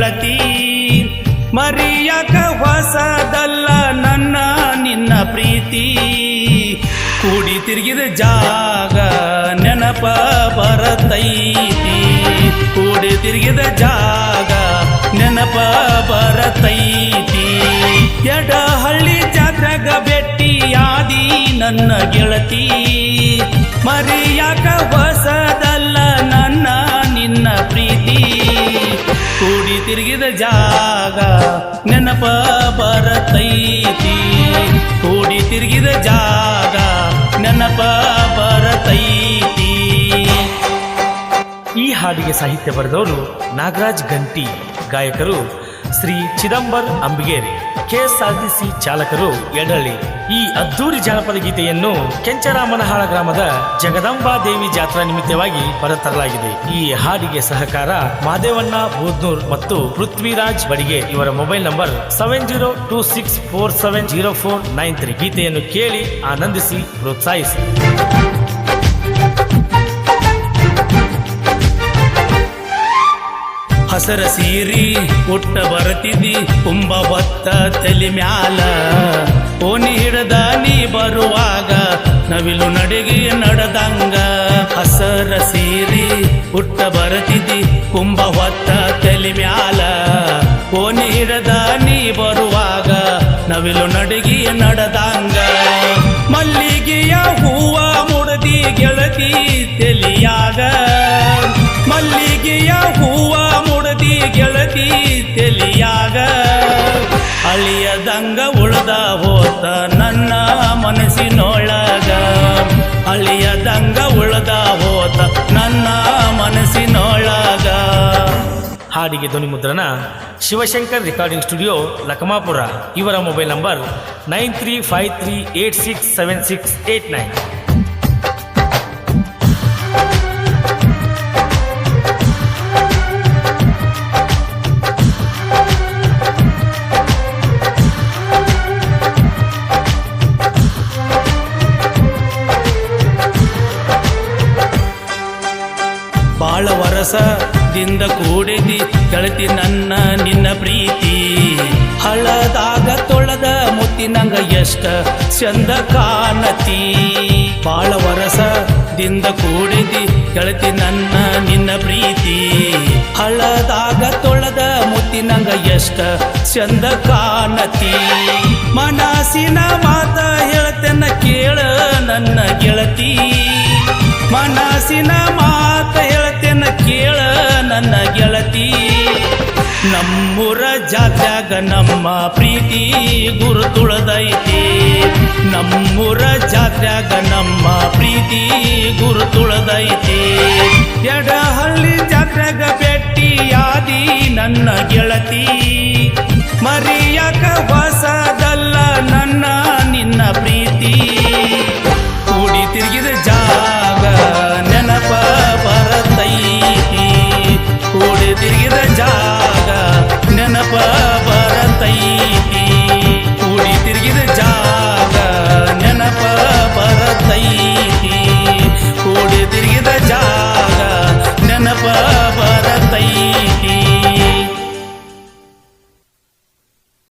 ಗೆಳತಿ ಮರಿಯಾಕ ಹೊಸದಲ್ಲ ನನ್ನ ನಿನ್ನ ಪ್ರೀತಿ ಕೂಡಿ ತಿರುಗಿದ ಜಾಗ ನೆನಪ ಬರತೈತಿ ಕೂಡಿ ತಿರುಗಿದ ಜಾಗ ನೆನಪ ಬರತೈತಿ ಎಡಹಳ್ಳಿ ಜಾತ್ರೆಗ ಭೆಟ್ಟಿಯಾದಿ ನನ್ನ ಗೆಳತಿ ಮರಿಯಾಕ ಹೊಸದಲ್ಲ ನನ್ನ ನಿನ್ನ ಪ್ರೀತಿ ಕೂಡಿ ತಿರುಗಿದ ಜಾಗ ನೆನಪ ಬರತೈತಿ ಕೂಡಿ ತಿರುಗಿದ ಜಾಗ ನೆನಪ ಬರತೈತಿ. ಈ ಹಾಡಿಗೆ ಸಾಹಿತ್ಯ ಬರೆದವರು ನಾಗರಾಜ್ ಗಂಟಿ, ಗಾಯಕರು ಶ್ರೀ ಚಿದಂಬರ್ ಅಂಬಿಗೇರಿ, KSRTC ಚಾಲಕರು ಯಡಹಳ್ಳಿ. ಈ ಅದ್ದೂರಿ ಜಾನಪದ ಗೀತೆಯನ್ನು ಕೆಂಚರಾಮನಹಾಳ ಗ್ರಾಮದ ಜಗದಂಬಾ ದೇವಿ ಜಾತ್ರಾ ನಿಮಿತ್ತವಾಗಿ ಹೊರತರಲಾಗಿದೆ. ಈ ಹಾಡಿಗೆ ಸಹಕಾರ ಮಾದೇವಣ್ಣ ಬೂದ್ನೂರ್ ಮತ್ತು ಪೃಥ್ವಿರಾಜ್ ಬಡಿಗೆ. ಇವರ ಮೊಬೈಲ್ ನಂಬರ್ 7026470493. ಗೀತೆಯನ್ನು ಕೇಳಿ ಆನಂದಿಸಿ ಪ್ರೋತ್ಸಾಹಿಸಿ. ಹಸರ ಸೀರಿ ಉಟ್ಟ ಬರತಿದ್ದಿ ಕುಂಭ ಹೊತ್ತ ತಲೆ ಮ್ಯಾಲ ಓನಿ ಹಿಡದ ನೀ ಬರುವಾಗ ನವಿಲು ನಡಿಗೆ ನಡೆದಂಗ ಹಸರ ಸೀರಿ ಉಟ್ಟ ಬರತಿದ್ದಿ ಕುಂಭ ಹೊತ್ತ ತಲೆ ಮ್ಯಾಲ ಓನಿ ಹಿಡದ ನೀ ಬರುವಾಗ ನವಿಲು ನಡಿಗೆ ನಡೆದಂಗ ಮಲ್ಲಿಗೆಯ ಹೂವ ಮುಡದಿ ಗೆಳತಿ ತೆಲಿಯಾಗ ಮಲ್ಲಿಗೆಯ ಹೂವ ಮುಡದಿ ಗೆಳತಿ ತೆಲಿಯಾಗ ಅಳಿಯದಂಗ ಉಳ್ದ ಹೋತ ನನ್ನ ಮನಸ್ಸಿನೊಳಗ ಅಳಿಯದಂಗ ಉಳ್ದ ಹೋತ ನನ್ನ ಮನಸ್ಸಿನೊಳಗ. ಹಾಡಿಗೆ ಧ್ವನಿ ಮುದ್ರಣ ಶಿವಶಂಕರ್ ರೆಕಾರ್ಡಿಂಗ್ ಸ್ಟುಡಿಯೋ ಲಕಮಾಪುರ. ಇವರ ಮೊಬೈಲ್ ನಂಬರ್ 9353867689. ಬಾಳ ವರಸದಿಂದ ಕೂಡಿದಿ ಗೆಳತಿ ನನ್ನ ನಿನ್ನ ಪ್ರೀತಿ ಹಳದಾಗ ತೊಳೆದ ಮುತ್ತಿನಂಗ ಎಷ್ಟ ಚಂದ ಕಾಣತಿ ಬಾಳ ವರಸದಿಂದ ಕೂಡಿದಿ ಗೆಳತಿ ನನ್ನ ನಿನ್ನ ಪ್ರೀತಿ ಹಳದಾಗ ತೊಳೆದ ಮುತ್ತಿನಂಗ ಎಷ್ಟ ಚಂದ ಕಾಣತಿ ಮನಸ್ಸಿನ ಮಾತ ಹೇಳ್ತೇನ ಕೇಳ ನನ್ನ ಗೆಳತಿ ಮನಸ್ಸಿನ ಮಾತ ಹೇಳ್ತೇನ ಕೇಳ ನನ್ನ ಗೆಳತಿ ನಮ್ಮೂರ ಜಾತ್ಯಾಗ ನಮ್ಮ ಪ್ರೀತಿ ಗುರು ತುಳದೈತಿ ನಮ್ಮೂರ ಜಾತ್ಯಾಗ ನಮ್ಮ ಪ್ರೀತಿ ಗುರು ತುಳದೈತಿ ಎಡಹಳ್ಳಿ ಜಾತ್ರೆಗ ಭೆಟ್ಟಿಯಾದಿ ನನ್ನ ಗೆಳತಿ ಮರಿಯಾಕ ಹೊಸದಲ್ಲ ನನ್ನ ನಿನ್ನ ಪ್ರೀತಿ